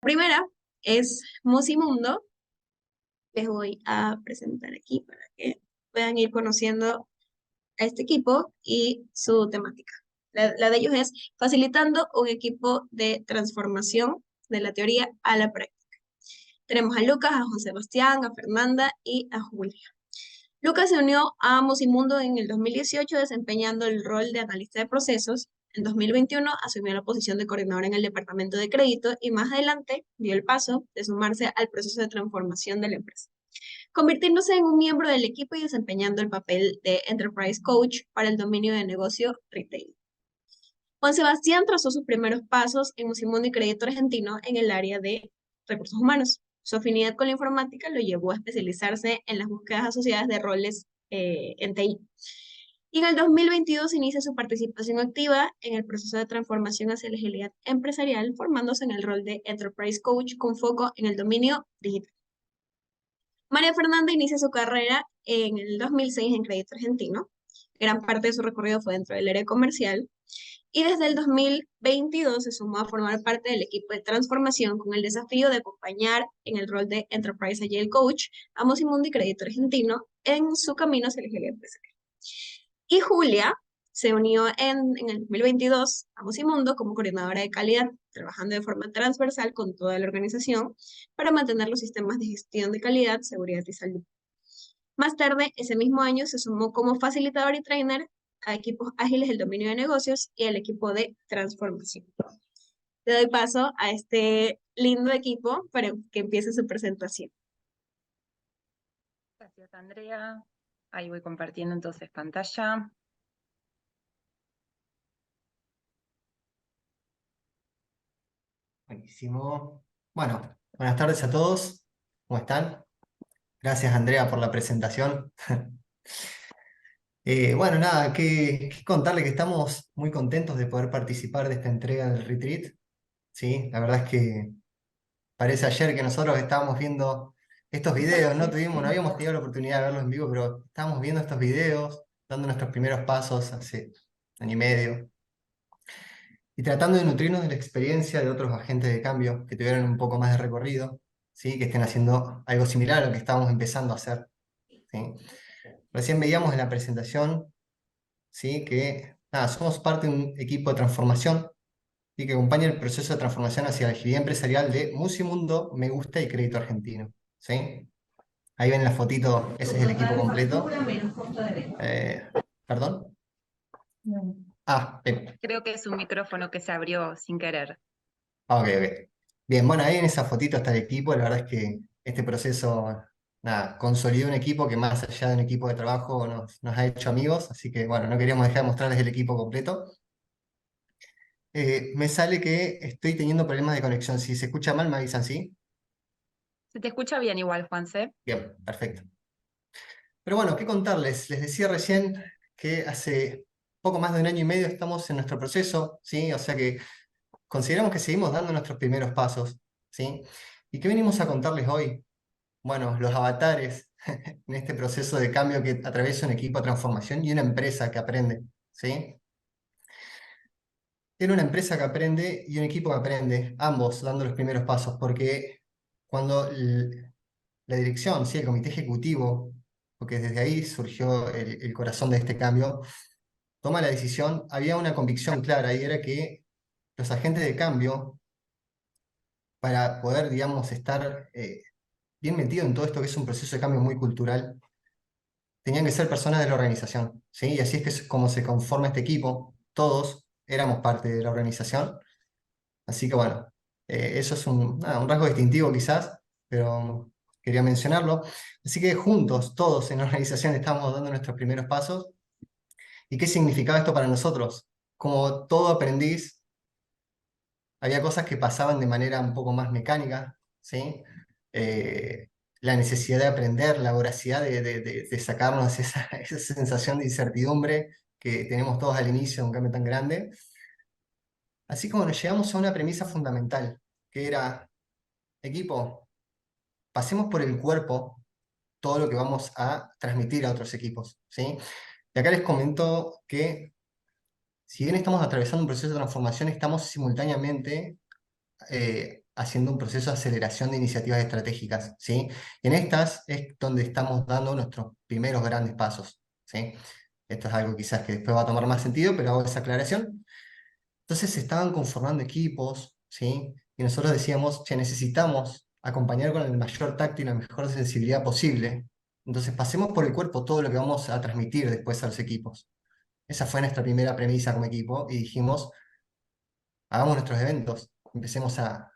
Primera es Musimundo. Les voy a presentar aquí para que puedan ir conociendo a este equipo y su temática. La de ellos es facilitando un equipo de transformación de la teoría a la práctica. Tenemos a Lucas, a José Sebastián, a Fernanda y a Julia. Lucas se unió a Musimundo en el 2018 desempeñando el rol de analista de procesos. En 2021 asumió la posición de coordinador en el departamento de crédito y más adelante dio el paso de sumarse al proceso de transformación de la empresa, convirtiéndose en un miembro del equipo y desempeñando el papel de Enterprise Coach para el dominio de negocio retail. Juan Sebastián trazó sus primeros pasos en Musimundo y Crédito Argentino en el área de recursos humanos. Su afinidad con la informática lo llevó a especializarse en las búsquedas asociadas de roles en TI. Y en el 2022 inicia su participación activa en el proceso de transformación hacia la agilidad empresarial, formándose en el rol de Enterprise Coach con foco en el dominio digital. María Fernanda inicia su carrera en el 2006 en Crédito Argentino. Gran parte de su recorrido fue dentro del área comercial y desde el 2022 se sumó a formar parte del equipo de transformación con el desafío de acompañar en el rol de Enterprise Agile Coach a Musimundo y Crédito Argentino en su camino hacia la agilidad empresarial. Y Julia se unió en el 2022 a Musimundo como coordinadora de calidad, trabajando de forma transversal con toda la organización para mantener los sistemas de gestión de calidad, seguridad y salud. Más tarde, ese mismo año, se sumó como facilitador y trainer a equipos ágiles del dominio de negocios y al equipo de transformación. Le doy paso a este lindo equipo para que empiece su presentación. Gracias, Andrea. Ahí voy compartiendo entonces pantalla. Buenísimo. Bueno, buenas tardes a todos. ¿Cómo están? Gracias, Andrea, por la presentación. Bueno, nada, que contarle que estamos muy contentos de poder participar de esta entrega del retreat. Sí, la verdad es que parece ayer que nosotros estábamos viendo estos videos, no habíamos tenido la oportunidad de verlos en vivo, pero estábamos viendo estos videos, dando nuestros primeros pasos hace año y medio, y tratando de nutrirnos de la experiencia de otros agentes de cambio que tuvieron un poco más de recorrido, ¿sí? Que estén haciendo algo similar a lo que estábamos empezando a hacer. ¿Sí? Recién veíamos en la presentación, ¿sí? Que nada, somos parte de un equipo de transformación y que acompaña el proceso de transformación hacia la agilidad empresarial de Musimundo, Me Gusta y Crédito Argentino. ¿Sí? Ahí ven la fotito, ese es el equipo completo. ¿Perdón? Ah, bien. Creo que es un micrófono que se abrió sin querer. Ok, ok. Bien, bueno, ahí en esa fotito está el equipo. La verdad es que este proceso, nada, consolidó un equipo que más allá de un equipo de trabajo nos ha hecho amigos, así que bueno, no queríamos dejar de mostrarles el equipo completo. Me sale que estoy teniendo problemas de conexión. Si se escucha mal, me avisan, ¿sí? Se te escucha bien igual, Juanse. Bien, perfecto. Pero bueno, ¿qué contarles? Les decía recién que hace poco más de un año y medio estamos en nuestro proceso, ¿sí? O sea que consideramos que seguimos dando nuestros primeros pasos, ¿sí? ¿Y qué venimos a contarles hoy? Bueno, los avatares en este proceso de cambio que atraviesa un equipo de transformación y una empresa que aprende, ¿sí? Tiene una empresa que aprende y un equipo que aprende, ambos dando los primeros pasos, porque cuando la dirección, ¿sí? El comité ejecutivo, porque desde ahí surgió el corazón de este cambio, toma la decisión, había una convicción clara y era que los agentes de cambio, para poder, digamos, estar bien metidos en todo esto que es un proceso de cambio muy cultural, tenían que ser personas de la organización, ¿sí? Y así es que como se conforma este equipo, todos éramos parte de la organización, así que bueno, eso es un rasgo distintivo quizás, pero quería mencionarlo. Así que juntos, todos en la organización, estamos dando nuestros primeros pasos. ¿Y qué significaba esto para nosotros? Como todo aprendiz, había cosas que pasaban de manera un poco más mecánica, ¿sí? Eh, la necesidad de aprender, la voracidad de sacarnos esa sensación de incertidumbre que tenemos todos al inicio de un cambio tan grande. Así como nos llegamos a una premisa fundamental, que era, equipo, pasemos por el cuerpo todo lo que vamos a transmitir a otros equipos, ¿sí? Y acá les comento que si bien estamos atravesando un proceso de transformación, estamos simultáneamente haciendo un proceso de aceleración de iniciativas estratégicas, ¿sí? Y en estas es donde estamos dando nuestros primeros grandes pasos, ¿sí? Esto es algo quizás que después va a tomar más sentido, pero hago esa aclaración. Entonces se estaban conformando equipos, ¿sí? Y nosotros decíamos, che, necesitamos acompañar con el mayor tacto y la mejor sensibilidad posible. Entonces pasemos por el cuerpo todo lo que vamos a transmitir después a los equipos. Esa fue nuestra primera premisa como equipo y dijimos, hagamos nuestros eventos, empecemos a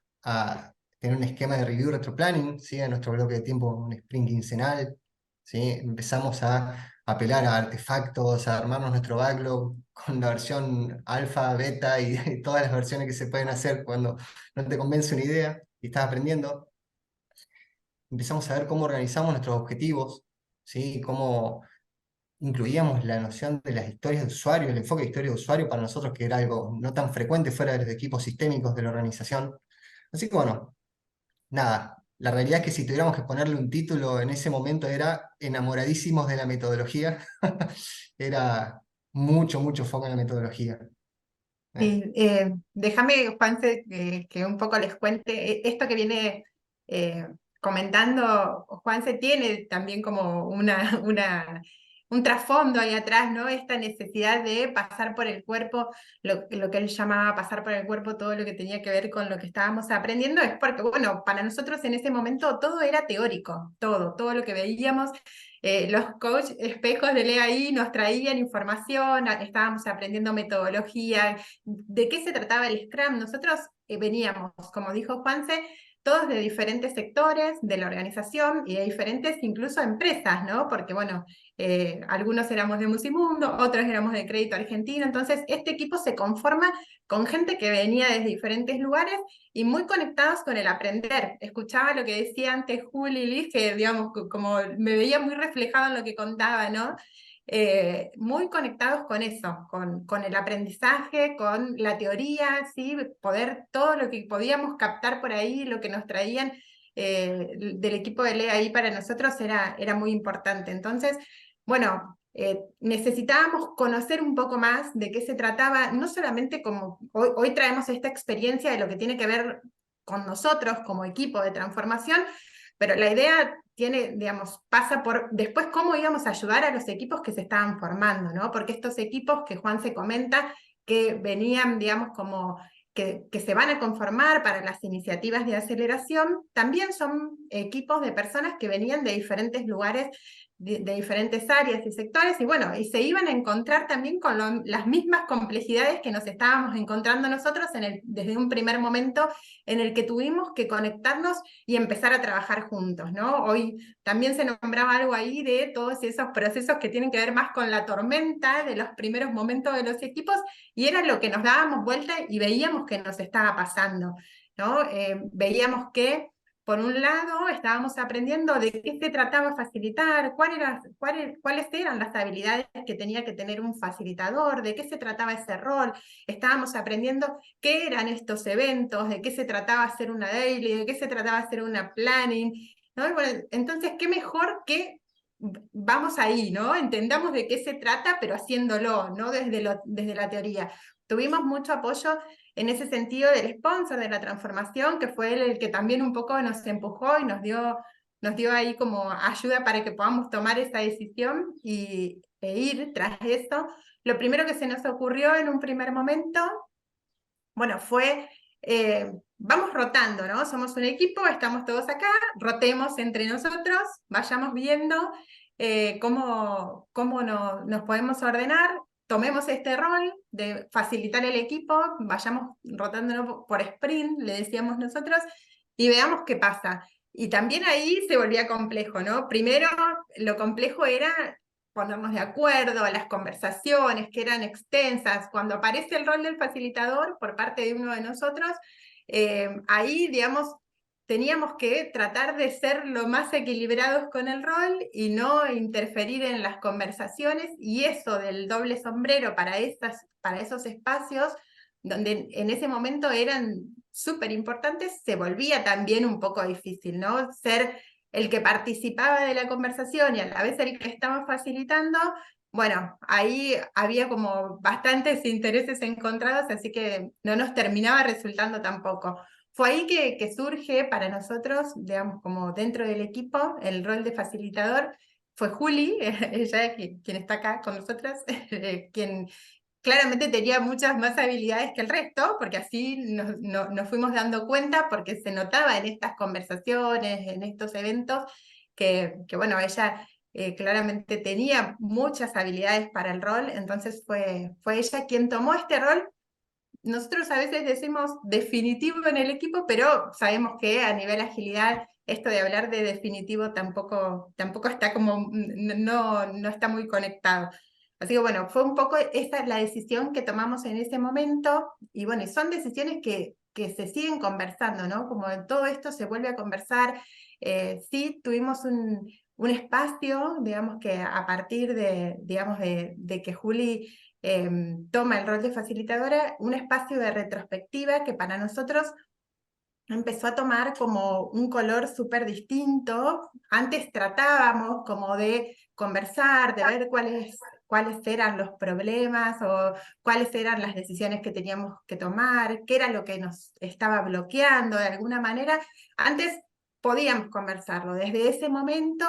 tener un esquema de review retroplanning, ¿sí? En nuestro bloque de tiempo, un sprint quincenal, ¿sí? Empezamos a apelar a artefactos, a armarnos nuestro backlog con la versión alfa, beta y, y todas las versiones que se pueden hacer cuando no te convence una idea y estás aprendiendo. Empezamos a ver cómo organizamos nuestros objetivos, ¿sí? Cómo incluíamos la noción de las historias de usuario, el enfoque de historia de usuario para nosotros, que era algo no tan frecuente fuera de los equipos sistémicos de la organización. Así que bueno, nada, la realidad es que si tuviéramos que ponerle un título en ese momento era enamoradísimos de la metodología. Era mucho, mucho foco en la metodología. Sí, déjame, Juanse, que un poco les cuente esto que viene eh, comentando. Juanse tiene también como un trasfondo ahí atrás, ¿no? Esta necesidad de pasar por el cuerpo, lo que él llamaba pasar por el cuerpo, todo lo que tenía que ver con lo que estábamos aprendiendo, es porque, bueno, para nosotros en ese momento todo era teórico, todo lo que veíamos. Los coach espejos de LEAI nos traían información, estábamos aprendiendo metodología, de qué se trataba el Scrum. Nosotros veníamos, como dijo Juanse, todos de diferentes sectores de la organización y de diferentes incluso empresas, ¿no? Porque, bueno, algunos éramos de Musimundo, otros éramos de Crédito Argentino, entonces este equipo se conforma con gente que venía desde diferentes lugares y muy conectados con el aprender. Escuchaba lo que decía antes Juli y Liz, que digamos, como me veía muy reflejado en lo que contaba, ¿no? Muy conectados con eso, con el aprendizaje, con la teoría, ¿sí? Poder todo lo que podíamos captar por ahí, lo que nos traían del equipo de LEA ahí para nosotros era muy importante. Entonces, bueno, necesitábamos conocer un poco más de qué se trataba, no solamente como hoy traemos esta experiencia de lo que tiene que ver con nosotros como equipo de transformación, pero la idea tiene, digamos, pasa por después cómo íbamos a ayudar a los equipos que se estaban formando, ¿no? Porque estos equipos que Juan se comenta, que venían, digamos, como que se van a conformar para las iniciativas de aceleración, también son equipos de personas que venían de diferentes lugares, de diferentes áreas y sectores, y bueno, y se iban a encontrar también con las mismas complejidades que nos estábamos encontrando nosotros desde un primer momento en el que tuvimos que conectarnos y empezar a trabajar juntos, ¿no? Hoy también se nombraba algo ahí de todos esos procesos que tienen que ver más con la tormenta de los primeros momentos de los equipos, y era lo que nos dábamos vuelta y veíamos que nos estaba pasando, ¿no? Veíamos que, por un lado, estábamos aprendiendo de qué se trataba facilitar, cuáles eran las habilidades que tenía que tener un facilitador, de qué se trataba ese rol. Estábamos aprendiendo qué eran estos eventos, de qué se trataba hacer una daily, de qué se trataba hacer una planning, ¿no? Y bueno, entonces, qué mejor que vamos ahí, ¿no? Entendamos de qué se trata, pero haciéndolo, ¿no? Desde la teoría. Tuvimos mucho apoyo en ese sentido del sponsor de la transformación, que fue el que también un poco nos empujó y nos dio ahí como ayuda para que podamos tomar esa decisión e ir tras eso. Lo primero que se nos ocurrió en un primer momento, bueno, fue, vamos rotando, ¿no? Somos un equipo, estamos todos acá, rotemos entre nosotros, vayamos viendo cómo nos podemos ordenar, tomemos este rol de facilitar el equipo, vayamos rotándonos por sprint, le decíamos nosotros, y veamos qué pasa. Y también ahí se volvía complejo, ¿no? Primero, lo complejo era ponernos de acuerdo, las conversaciones que eran extensas. Cuando aparece el rol del facilitador por parte de uno de nosotros, ahí, digamos, teníamos que tratar de ser lo más equilibrados con el rol y no interferir en las conversaciones, y eso del doble sombrero para esos espacios, donde en ese momento eran súper importantes, se volvía también un poco difícil, ¿no? Ser el que participaba de la conversación y a la vez el que estaba facilitando, bueno, ahí había como bastantes intereses encontrados, así que no nos terminaba resultando tampoco. fue ahí que surge para nosotros, digamos, como dentro del equipo, el rol de facilitador. Fue Juli, ella quien está acá con nosotras, quien claramente tenía muchas más habilidades que el resto, porque así nos fuimos dando cuenta, porque se notaba en estas conversaciones, en estos eventos, que bueno, ella claramente tenía muchas habilidades para el rol, entonces fue ella quien tomó este rol. Nosotros a veces decimos definitivo en el equipo, pero sabemos que a nivel agilidad esto de hablar de definitivo tampoco está como, no está muy conectado. Así que bueno, fue un poco esa la decisión que tomamos en ese momento, y bueno, y son decisiones que se siguen conversando, ¿no? Como en todo esto se vuelve a conversar. Sí, tuvimos un espacio, digamos que a partir digamos, de que Juli toma el rol de facilitadora, un espacio de retrospectiva que para nosotros empezó a tomar como un color súper distinto. Antes tratábamos como de conversar, de ver cuáles eran los problemas o cuáles eran las decisiones que teníamos que tomar, qué era lo que nos estaba bloqueando de alguna manera. Antes podíamos conversarlo. Desde ese momento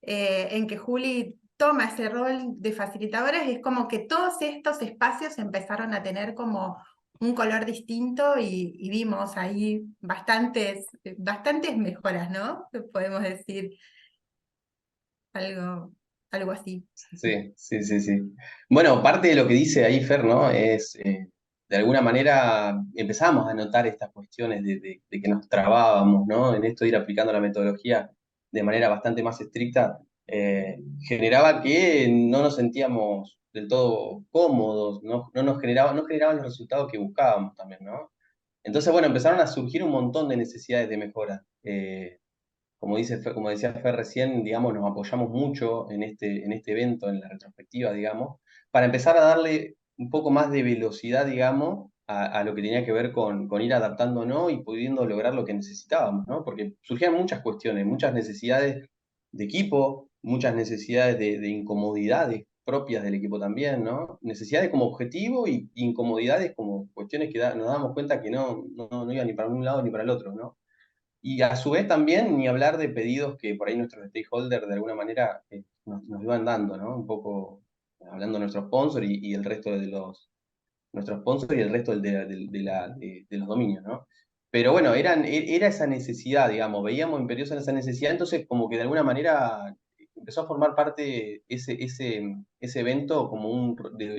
en que Juli toma ese rol de facilitadora, es como que todos estos espacios empezaron a tener como un color distinto y vimos ahí bastantes mejoras, ¿no? Podemos decir algo, algo así. Sí, sí, sí, sí. Bueno, parte de lo que dice ahí Fer, ¿no? Es, de alguna manera, empezamos a notar estas cuestiones de que nos trabábamos, ¿no? En esto de ir aplicando la metodología de manera bastante más estricta, generaba que no nos sentíamos del todo cómodos, no no generaban los resultados que buscábamos también, ¿no? Entonces, bueno, empezaron a surgir un montón de necesidades de mejora. Como decía Fer recién, digamos, nos apoyamos mucho en este evento, en la retrospectiva, digamos, para empezar a darle un poco más de velocidad, digamos, a lo que tenía que ver con ir adaptándonos y pudiendo lograr lo que necesitábamos, ¿no? Porque surgían muchas cuestiones, muchas necesidades de equipo, muchas necesidades de incomodidades propias del equipo también, ¿no? Necesidades como objetivo y incomodidades como cuestiones que nos damos cuenta que no iban ni para un lado ni para el otro, ¿no? Y a su vez también ni hablar de pedidos que por ahí nuestros stakeholders de alguna manera nos iban dando, ¿no? Un poco hablando de nuestro sponsor y el resto de nuestros sponsors y el resto de los dominios, ¿no? Pero bueno, era esa necesidad, digamos, veíamos imperiosa en esa necesidad, entonces como que de alguna manera empezó a formar parte ese evento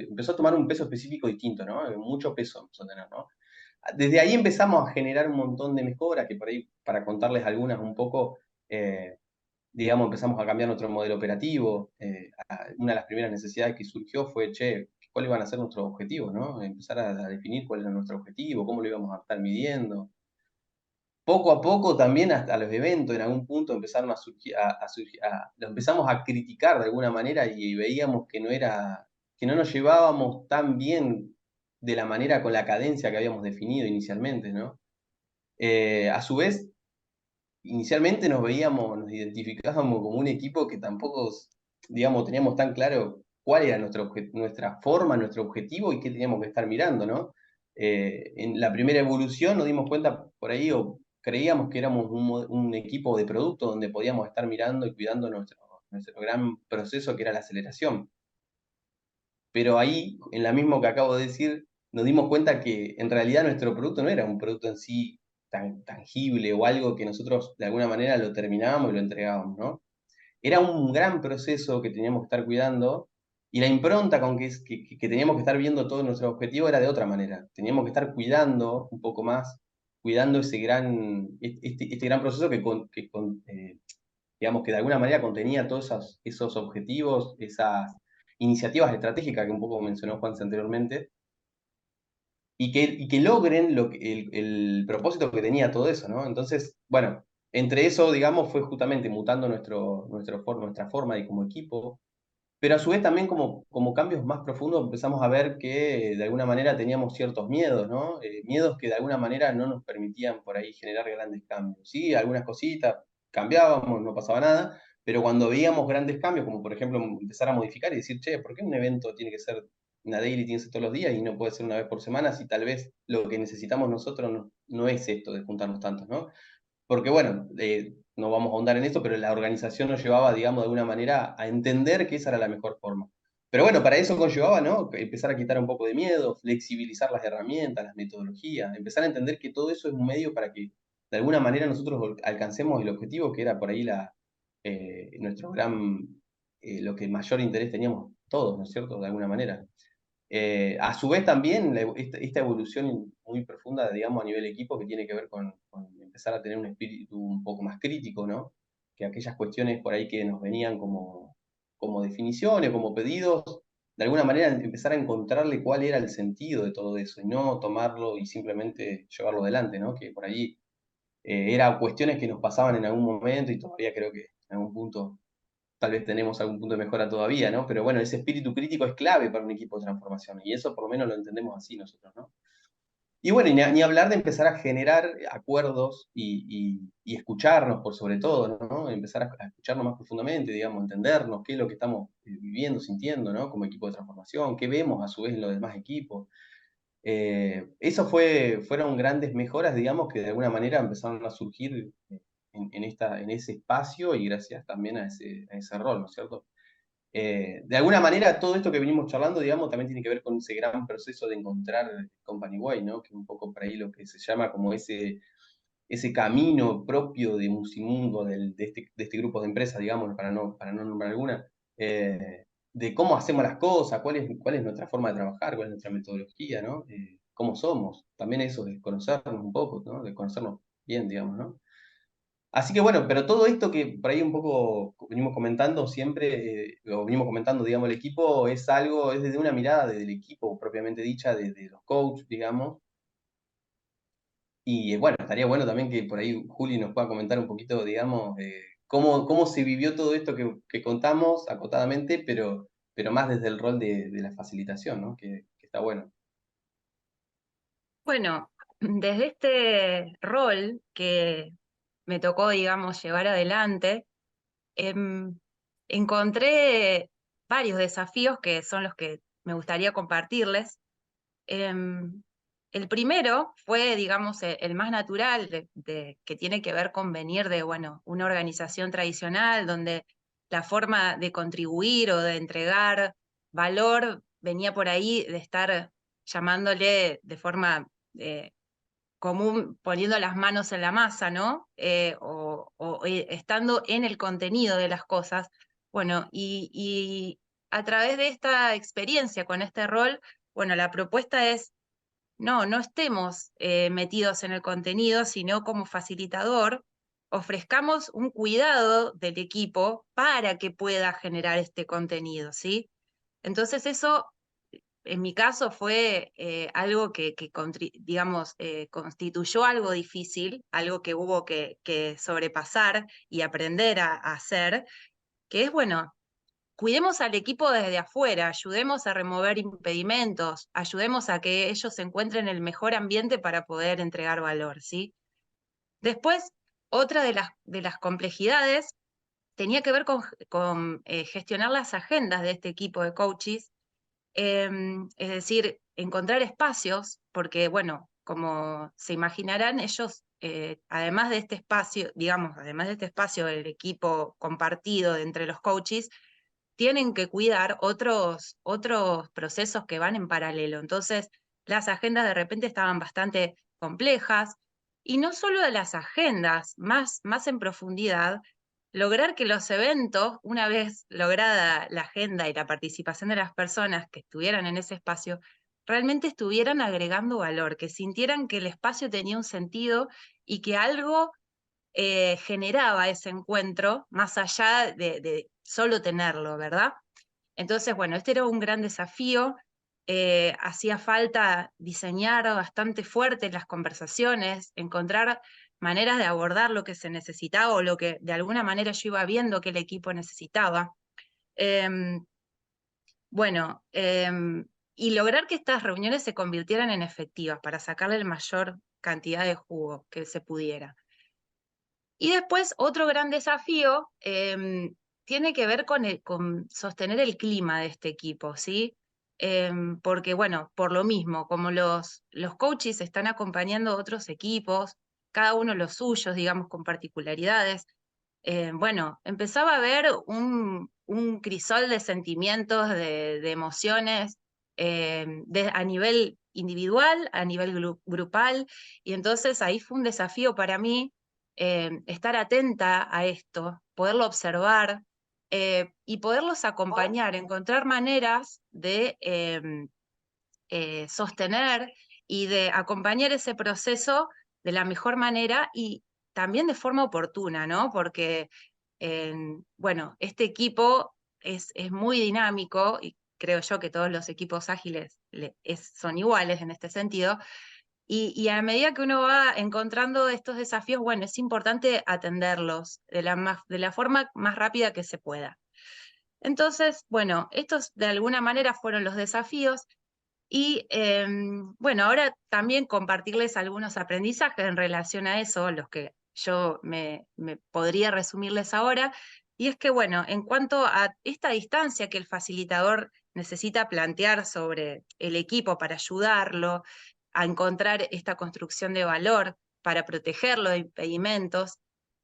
empezó a tomar un peso específico distinto, ¿no? Mucho peso empezó a tener, ¿no? Desde ahí empezamos a generar un montón de mejoras, que por ahí, para contarles algunas un poco, digamos, empezamos a cambiar nuestro modelo operativo. Una de las primeras necesidades que surgió fue, che, ¿cuáles iban a ser nuestros objetivos, no? Empezar a definir cuál era nuestro objetivo, cómo lo íbamos a estar midiendo. Poco a poco también hasta los eventos en algún punto empezaron a surgir, lo empezamos a criticar de alguna manera y veíamos que no nos llevábamos tan bien de la manera con la cadencia que habíamos definido inicialmente, ¿no? A su vez, inicialmente nos identificábamos como un equipo que tampoco, digamos, teníamos tan claro cuál era nuestra forma, nuestro objetivo y qué teníamos que estar mirando, ¿no? En la primera evolución nos dimos cuenta por ahí, o creíamos que éramos un equipo de producto donde podíamos estar mirando y cuidando nuestro gran proceso que era la aceleración. Pero ahí, en la misma que acabo de decir, nos dimos cuenta que en realidad nuestro producto no era un producto en sí tan tangible o algo que nosotros de alguna manera lo terminábamos y lo entregábamos, ¿no? Era un gran proceso que teníamos que estar cuidando y la impronta con que teníamos que estar viendo todo nuestro objetivo era de otra manera. Teníamos que estar cuidando un poco más, cuidando este gran proceso digamos, que de alguna manera contenía todos esos objetivos, esas iniciativas estratégicas que un poco mencionó Juan anteriormente, y que logren el propósito que tenía todo eso, ¿no? Entonces, bueno, entre eso, digamos, fue justamente mutando nuestra forma de como equipo, pero a su vez también como cambios más profundos empezamos a ver que de alguna manera teníamos ciertos miedos, ¿no? Miedos que de alguna manera no nos permitían por ahí generar grandes cambios. Sí, algunas cositas cambiábamos, no pasaba nada, pero cuando veíamos grandes cambios, como por ejemplo empezar a modificar y decir, che, ¿por qué un evento tiene que ser una daily tiene que ser todos los días y no puede ser una vez por semana, si tal vez lo que necesitamos nosotros no es esto de juntarnos tantos, ¿no? Porque bueno, no vamos a ahondar en esto, pero la organización nos llevaba, digamos, de alguna manera a entender que esa era la mejor forma. Pero bueno, para eso conllevaba, ¿no? Empezar a quitar un poco de miedo, flexibilizar las herramientas, las metodologías, empezar a entender que todo eso es un medio para que de alguna manera nosotros alcancemos el objetivo que era por ahí nuestro gran, lo que mayor interés teníamos todos, ¿no es cierto? De alguna manera. A su vez también esta evolución muy profunda, digamos, a nivel equipo que tiene que ver con empezar a tener un espíritu un poco más crítico, ¿no? Que aquellas cuestiones por ahí que nos venían como definiciones, como pedidos, de alguna manera empezar a encontrarle cuál era el sentido de todo eso y no tomarlo y simplemente llevarlo adelante, ¿no? Que por ahí eran cuestiones que nos pasaban en algún momento y todavía creo que en algún punto tal vez tenemos algún punto de mejora todavía, ¿no? Pero bueno, ese espíritu crítico es clave para un equipo de transformación y eso por lo menos lo entendemos así nosotros, ¿no? Y bueno, ni hablar de empezar a generar acuerdos y escucharnos por sobre todo, ¿no? Empezar a escucharnos más profundamente, digamos, entendernos qué es lo que estamos viviendo, sintiendo, ¿no? Como equipo de transformación, qué vemos a su vez en los demás equipos. Eso fueron grandes mejoras, digamos, que de alguna manera empezaron a surgir en ese espacio y gracias también a ese rol, ¿no es cierto? De alguna manera, todo esto que venimos charlando, digamos, también tiene que ver con ese gran proceso de encontrar Company Way, ¿no? Que es un poco por ahí lo que se llama como ese camino propio de Musimundo, de este grupo de empresas, digamos, para no nombrar alguna, de cómo hacemos las cosas, cuál es nuestra forma de trabajar, cuál es nuestra metodología, ¿no? Cómo somos. También eso de conocernos un poco, ¿no? De conocernos bien, digamos, ¿no? Así que bueno, pero todo esto que por ahí un poco venimos comentando siempre, o venimos comentando, digamos, el equipo es desde una mirada del equipo propiamente dicha, de los coaches, digamos. Y bueno, estaría bueno también que por ahí Juli nos pueda comentar un poquito, digamos, cómo se vivió todo esto que contamos acotadamente, pero más desde el rol de la facilitación, ¿no? Que está bueno. Bueno, desde este rol que me tocó, digamos, llevar adelante, em, encontré varios desafíos que son los que me gustaría compartirles. Em, el primero fue, digamos, el más natural, que tiene que ver con venir de, bueno, una organización tradicional donde la forma de contribuir o de entregar valor venía por ahí de estar llamándole de forma común, poniendo las manos en la masa, ¿no? O estando en el contenido de las cosas. Bueno, y a través de esta experiencia con este rol, bueno, la propuesta es no estemos metidos en el contenido, sino como facilitador, ofrezcamos un cuidado del equipo para que pueda generar este contenido, ¿sí? Entonces eso, en mi caso, fue algo que digamos, constituyó algo difícil, algo que hubo que sobrepasar y aprender a hacer, que es, bueno, cuidemos al equipo desde afuera, ayudemos a remover impedimentos, ayudemos a que ellos encuentren el mejor ambiente para poder entregar valor, ¿sí? Después, otra de las complejidades tenía que ver con gestionar las agendas de este equipo de coaches, es decir, encontrar espacios, porque, bueno, como se imaginarán, ellos, además de este espacio, digamos, además de este espacio del equipo compartido entre los coaches, tienen que cuidar otros procesos que van en paralelo. Entonces, las agendas de repente estaban bastante complejas, y no solo de las agendas, más en profundidad, lograr que los eventos, una vez lograda la agenda y la participación de las personas que estuvieran en ese espacio, realmente estuvieran agregando valor, que sintieran que el espacio tenía un sentido y que algo generaba ese encuentro más allá de solo tenerlo, ¿verdad? Entonces, bueno, este era un gran desafío. Hacía falta diseñar bastante fuerte las conversaciones, encontrar maneras de abordar lo que se necesitaba o lo que de alguna manera yo iba viendo que el equipo necesitaba. Em, bueno, y lograr que estas reuniones se convirtieran en efectivas para sacarle la mayor cantidad de jugo que se pudiera. Y después, otro gran desafío tiene que ver con sostener el clima de este equipo, ¿sí? porque bueno, por lo mismo, como los coaches están acompañando a otros equipos, cada uno los suyos, digamos, con particularidades, bueno, empezaba a haber un crisol de sentimientos, de emociones, a nivel individual, a nivel grupal, y entonces ahí fue un desafío para mí estar atenta a esto, poderlo observar y poderlos acompañar, encontrar maneras de sostener y de acompañar ese proceso de la mejor manera y también de forma oportuna, ¿no? Porque, bueno, este equipo es muy dinámico y creo yo que todos los equipos ágiles son iguales en este sentido. Y a medida que uno va encontrando estos desafíos, bueno, es importante atenderlos de la forma más rápida que se pueda. Entonces, bueno, estos de alguna manera fueron los desafíos. Y bueno, ahora también compartirles algunos aprendizajes en relación a eso, los que yo me podría resumirles ahora. Y es que, bueno, en cuanto a esta distancia que el facilitador necesita plantear sobre el equipo para ayudarlo a encontrar esta construcción de valor, para protegerlo de impedimentos,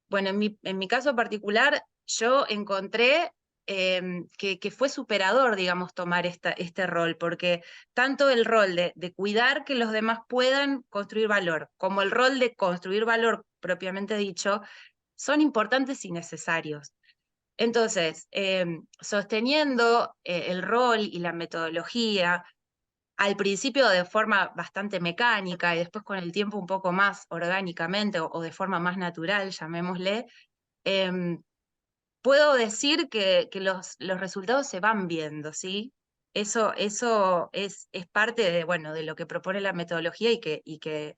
bueno, en mi caso particular, yo encontré que fue superador, digamos, tomar este rol, porque tanto el rol de cuidar que los demás puedan construir valor, como el rol de construir valor propiamente dicho, son importantes y necesarios. Entonces, sosteniendo el rol y la metodología, al principio de forma bastante mecánica y después con el tiempo un poco más orgánicamente o de forma más natural, llamémosle, em, puedo decir que los resultados se van viendo, ¿sí? Eso es parte de, bueno, de lo que propone la metodología y que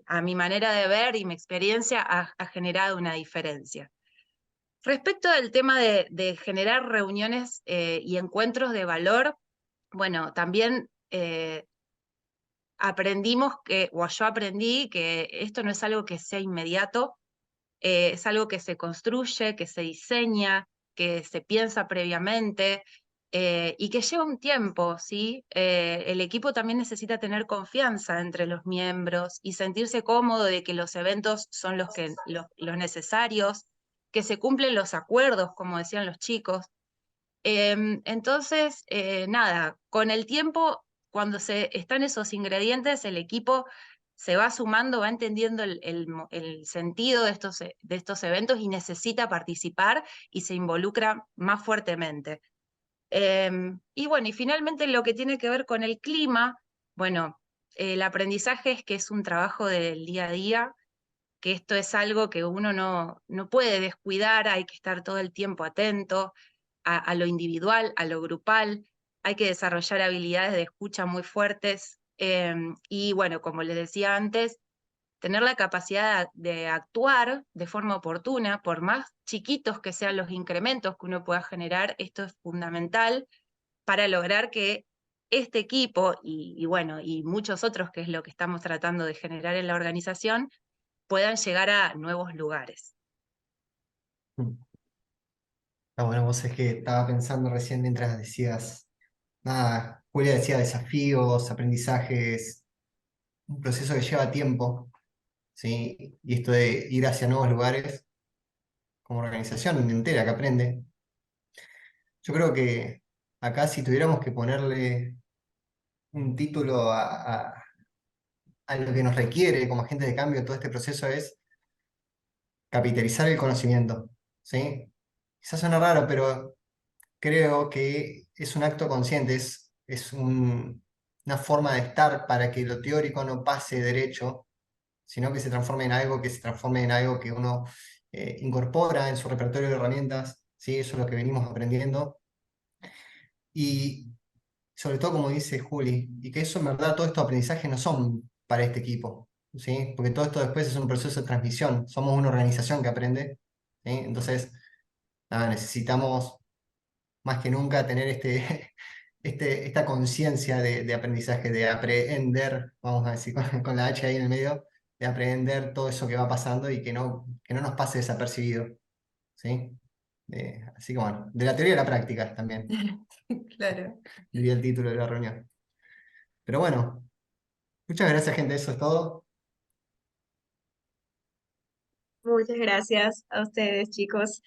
a mi manera de ver y mi experiencia ha generado una diferencia. Respecto del tema de generar reuniones y encuentros de valor, bueno, también aprendimos o yo aprendí que esto no es algo que sea inmediato, es algo que se construye, que se diseña, que se piensa previamente y que lleva un tiempo, ¿sí? El equipo también necesita tener confianza entre los miembros y sentirse cómodo de que los eventos son los necesarios, que se cumplen los acuerdos, como decían los chicos. Entonces, nada, con el tiempo, cuando están esos ingredientes, el equipo se va sumando, va entendiendo el sentido de estos eventos y necesita participar y se involucra más fuertemente. Y bueno, y finalmente lo que tiene que ver con el clima, bueno, el aprendizaje es que es un trabajo del día a día, que esto es algo que uno no puede descuidar, hay que estar todo el tiempo atento a lo individual, a lo grupal, hay que desarrollar habilidades de escucha muy fuertes y bueno, como les decía antes, tener la capacidad de actuar de forma oportuna, por más chiquitos que sean los incrementos que uno pueda generar, esto es fundamental para lograr que este equipo y bueno, y muchos otros, que es lo que estamos tratando de generar en la organización, puedan llegar a nuevos lugares. Ah, bueno, vos es que estaba pensando recién mientras decías, nada, Julia decía desafíos, aprendizajes, un proceso que lleva tiempo, ¿sí? Y esto de ir hacia nuevos lugares, como organización entera que aprende. Yo creo que acá si tuviéramos que ponerle un título a lo que nos requiere como agente de cambio todo este proceso es capitalizar el conocimiento, ¿sí? Quizás suena raro, pero creo que es un acto consciente, es una forma de estar para que lo teórico no pase derecho, sino que se transforme en algo que se transforme en algo que uno incorpora en su repertorio de herramientas, ¿sí? Eso es lo que venimos aprendiendo. Y sobre todo, como dice Juli, y que eso en verdad, todos estos aprendizajes no son para este equipo, ¿sí? Porque todo esto después es un proceso de transmisión, somos una organización que aprende, ¿sí? Entonces, nada, necesitamos más que nunca tener esta conciencia de aprendizaje, de aprender, vamos a decir, con la H ahí en el medio, de aprender todo eso que va pasando y que no nos pase desapercibido, ¿sí? Así que bueno, de la teoría a la práctica también, Claro. diría el título de la reunión. Pero bueno, muchas gracias, gente, eso es todo. Muchas gracias a ustedes, chicos.